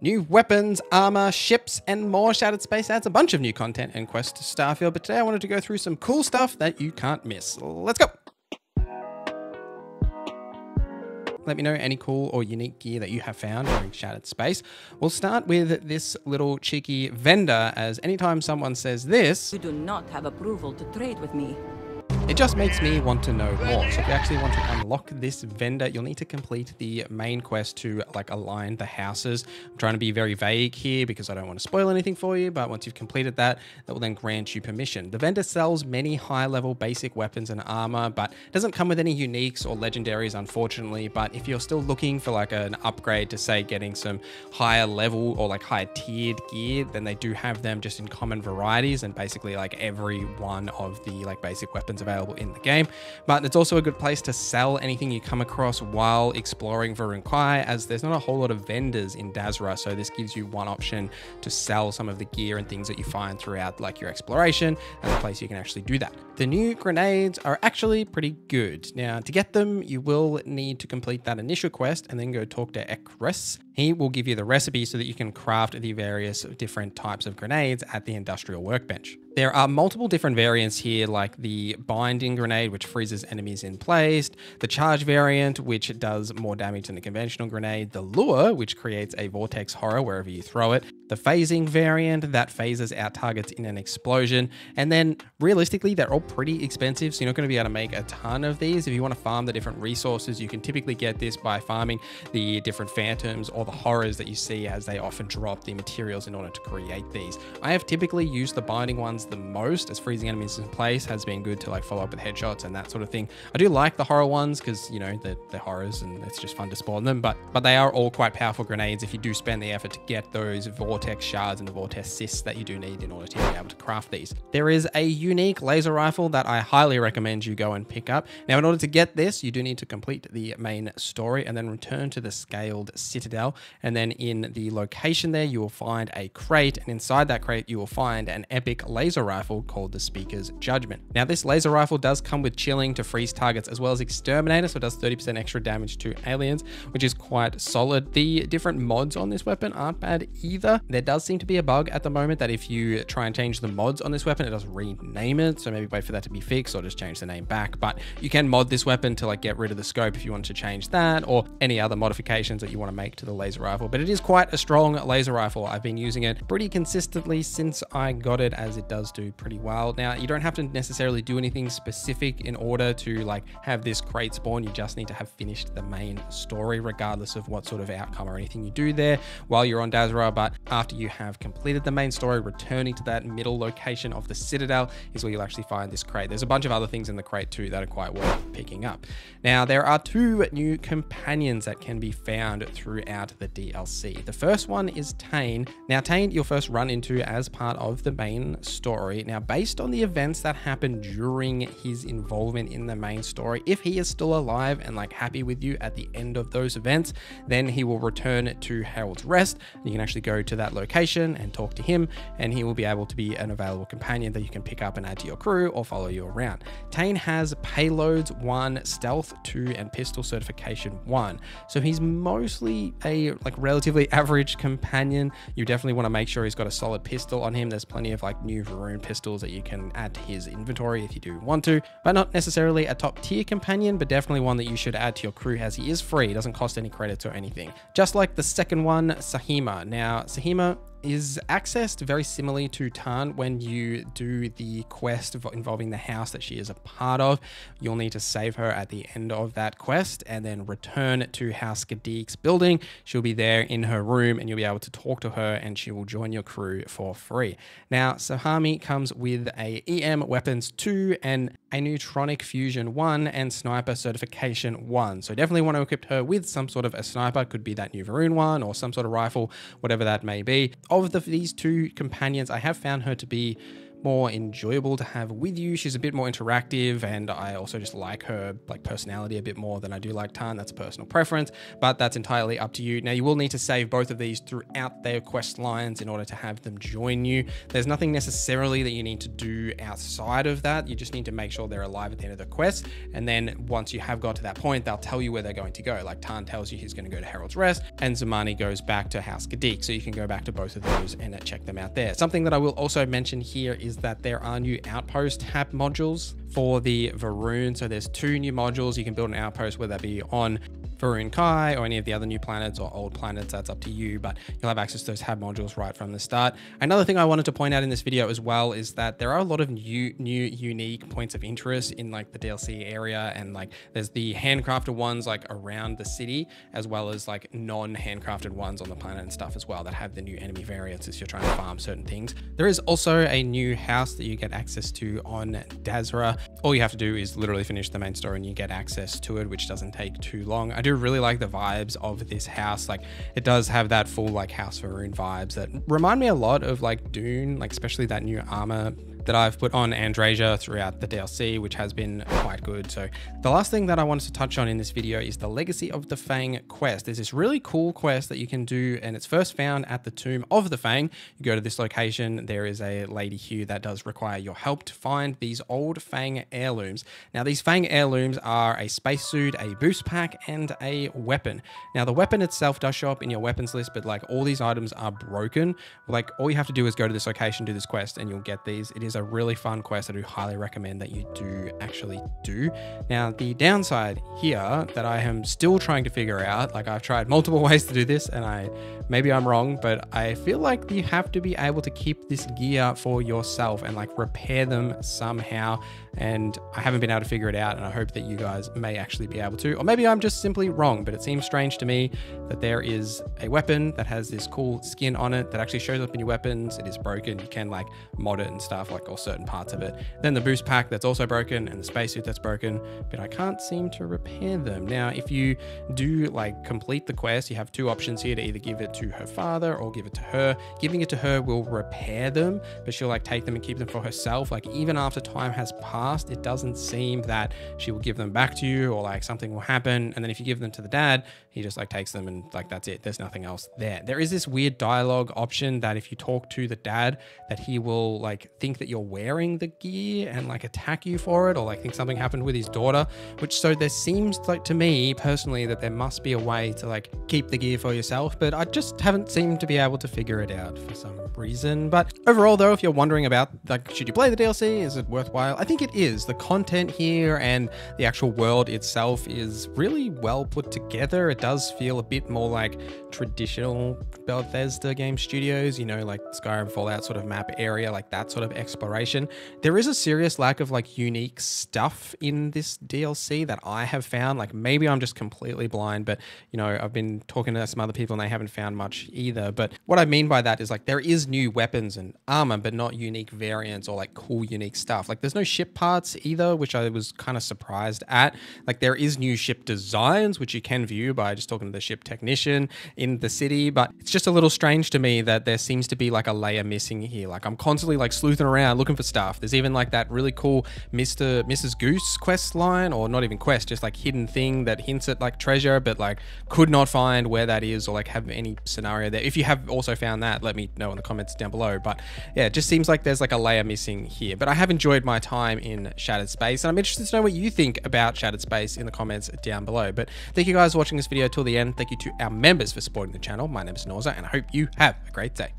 New weapons, armor, ships, and more Shattered Space adds a bunch of new content and quests to Starfield, but today I wanted to go through some cool stuff that you can't miss. Let's go! Let me know any cool or unique gear that you have found during Shattered Space. We'll start with this little cheeky vendor, as anytime someone says this, "You do not have approval to trade with me." it just makes me want to know more. So if you actually want to unlock this vendor, you'll need to complete the main quest to align the houses. I'm trying to be very vague here because I don't want to spoil anything for you, but once you've completed that, that will then grant you permission. The vendor sells many high-level basic weapons and armor, but doesn't come with any uniques or legendaries, unfortunately. But if you're still looking for an upgrade to, say, getting some higher level or higher tiered gear, then they do have them just in common varieties and basically every one of the basic weapons available in the game. But it's also a good place to sell anything you come across while exploring Vurun Kai, as there's not a whole lot of vendors in Dazra, so this gives you one option to sell some of the gear and things that you find throughout your exploration, and a place you can actually do that. The new grenades are actually pretty good. Now, to get them, you will need to complete that initial quest and then go talk to Ekres. He will give you the recipe so that you can craft the various different types of grenades at the industrial workbench. There are multiple different variants here, like the binding grenade, which freezes enemies in place, the charge variant, which does more damage than the conventional grenade, the lure, which creates a vortex horror wherever you throw it, the phasing variant that phases out targets in an explosion, and then realistically, they're all pretty expensive, so you're not going to be able to make a ton of these. If you want to farm the different resources, you can typically get this by farming the different phantoms or the horrors that you see, as they often drop the materials in order to create these. I have typically used the binding ones the most, as freezing enemies in place has been good to follow up with headshots and that sort of thing. I do like the horror ones because, they're horrors and it's just fun to spawn them, but they are all quite powerful grenades if you do spend the effort to get those vortex shards and the vortex cysts that you do need in order to be able to craft these. There is a unique laser rifle that I highly recommend you go and pick up. Now, in order to get this, you do need to complete the main story and then return to the scaled citadel, and then in the location there you will find a crate, and inside that crate you will find an epic laser rifle called the Speaker's Judgement. Now, this laser rifle does come with chilling to freeze targets as well as exterminator, so it does 30% extra damage to aliens, which is quite solid. The different mods on this weapon aren't bad either. There does seem to be a bug at the moment that if you try and change the mods on this weapon, it does rename it, so maybe wait for that to be fixed or just change the name back. But you can mod this weapon to get rid of the scope if you want to change that, or any other modifications that you want to make to the laser rifle. But it is quite a strong laser rifle. I've been using it pretty consistently since I got it, as it does do pretty well. Now, you don't have to necessarily do anything specific in order to have this crate spawn. You just need to have finished the main story, regardless of what sort of outcome or anything you do there while you're on Dazra. But after you have completed the main story, returning to that middle location of the Citadel is where you'll actually find this crate. There's a bunch of other things in the crate too that are quite worth picking up. Now, there are two new companions that can be found throughout the DLC. The first one is Tane. Now, Tane you'll first run into as part of the main story. Now, based on the events that happened during his involvement in the main story, if he is still alive and happy with you at the end of those events, then he will return to Herald's Rest. You can actually go to that location and talk to him, and he will be able to be an available companion that you can pick up and add to your crew or follow you around. Tane has payloads 1, stealth 2, and pistol certification 1. So he's mostly a relatively average companion. You definitely want to make sure he's got a solid pistol on him. There's plenty of new Vurun pistols that you can add to his inventory if you do want to, but not necessarily a top tier companion, but definitely one that you should add to your crew, as he is free. It doesn't cost any credits or anything. Just like the second one, Sahima. Now, Sahima is accessed very similarly to Tan when you do the quest involving the house that she is a part of. You'll need to save her at the end of that quest and then return to House Gadik's building. She'll be there in her room and you'll be able to talk to her, and she will join your crew for free. Now, Sahami comes with a EM Weapons 2 and a Neutronic Fusion 1 and Sniper Certification 1. So definitely want to equip her with some sort of a sniper. Could be that new Vurun one or some sort of rifle, whatever that may be. Of these two companions, I have found her to be more enjoyable to have with you. She's a bit more interactive, and I also just like her like personality a bit more than I do like Tarn. That's a personal preference, but that's entirely up to you. Now, you will need to save both of these throughout their quest lines in order to have them join you. There's nothing necessarily that you need to do outside of that. You just need to make sure they're alive at the end of the quest, and then once you have got to that point, they'll tell you where they're going to go. Like Tarn tells you he's going to go to Herald's Rest, and Zamani goes back to House Gadik, so you can go back to both of those and check them out there. Something that I will also mention here is that there are new outpost tab modules for the Varun. So there's 2 new modules. You can build an outpost, whether that be on Varun Kai or any of the other new planets or old planets, that's up to you, but you'll have access to those hab modules right from the start. Another thing I wanted to point out in this video as well is that there are a lot of new unique points of interest in like the DLC area, and like there's the handcrafted ones like around the city, as well as like non-handcrafted ones on the planet and stuff as well that have the new enemy variants if you're trying to farm certain things. There is also a new house that you get access to on Dazra. All you have to do is literally finish the main story and you get access to it, which doesn't take too long. I do really like the vibes of this house. Like it does have that full like House Varun vibes that remind me a lot of like Dune, like especially that new armor that I've put on Andrasia throughout the DLC, which has been quite good. So the last thing that I wanted to touch on in this video is the Legacy of the Fang quest. There's this really cool quest that you can do, and it's first found at the Tomb of the Fang. You go to this location, there is a lady here that does require your help to find these old Fang heirlooms. Now these Fang heirlooms are a spacesuit, a boost pack, and a weapon. Now the weapon itself does show up in your weapons list, but like all these items are broken. Like all you have to do is go to this location, do this quest, and you'll get these. It is a really fun quest. I do highly recommend that you do actually do. Now the downside here that I am still trying to figure out, like I've tried multiple ways to do this and maybe I'm wrong, but I feel like you have to be able to keep this gear for yourself and like repair them somehow, and I haven't been able to figure it out, and I hope that you guys may actually be able to, or maybe I'm just simply wrong, but it seems strange to me that there is a weapon that has this cool skin on it that actually shows up in your weapons. It is broken. You can like mod it and stuff, like all certain parts of it. Then the boost pack that's also broken, and the spacesuit that's broken, but I can't seem to repair them. Now, if you do like complete the quest, you have 2 options here to either give it to her father or give it to her. Giving it to her will repair them, but she'll like take them and keep them for herself. Like even after time has passed, it doesn't seem that she will give them back to you, or like something will happen. And then if you give them to the dad, he just like takes them and like that's it. There's nothing else there. There is this weird dialogue option that if you talk to the dad, that he will like think that you're wearing the gear and like attack you for it, or like think something happened with his daughter, which, so there seems like to me personally that there must be a way to like keep the gear for yourself, but I just haven't seemed to be able to figure it out for some reason. But overall though, if you're wondering about like, should you play the DLC, is it worthwhile? I think it is. The content here and the actual world itself is really well put together. It does feel a bit more like traditional Bethesda game studios, you know, like Skyrim, Fallout sort of map area, like that sort of exploration. There is a serious lack of like unique stuff in this DLC that I have found. Like maybe I'm just completely blind, but you know, I've been talking to some other people and they haven't found much either. But what I mean by that is like there is new weapons and armor, but not unique variants or like cool unique stuff. Like there's no ship parts either, which I was kind of surprised at. Like there is new ship designs, which you can view by just talking to the ship technician in the city, but it's just a little strange to me that there seems to be like a layer missing here. Like I'm constantly like sleuthing around looking for stuff. There's even like that really cool Mrs. Goose quest line, or not even quest, just like hidden thing that hints at like treasure, but like could not find where that is or like have any scenario there. If you have also found that, let me know in the comments down below. But yeah, it just seems like there's like a layer missing here. But I have enjoyed my time in Shattered Space, and I'm interested to know what you think about Shattered Space in the comments down below. But thank you guys for watching this video till the end. Thank you to our members for supporting the channel. My name is Norza, and I hope you have a great day.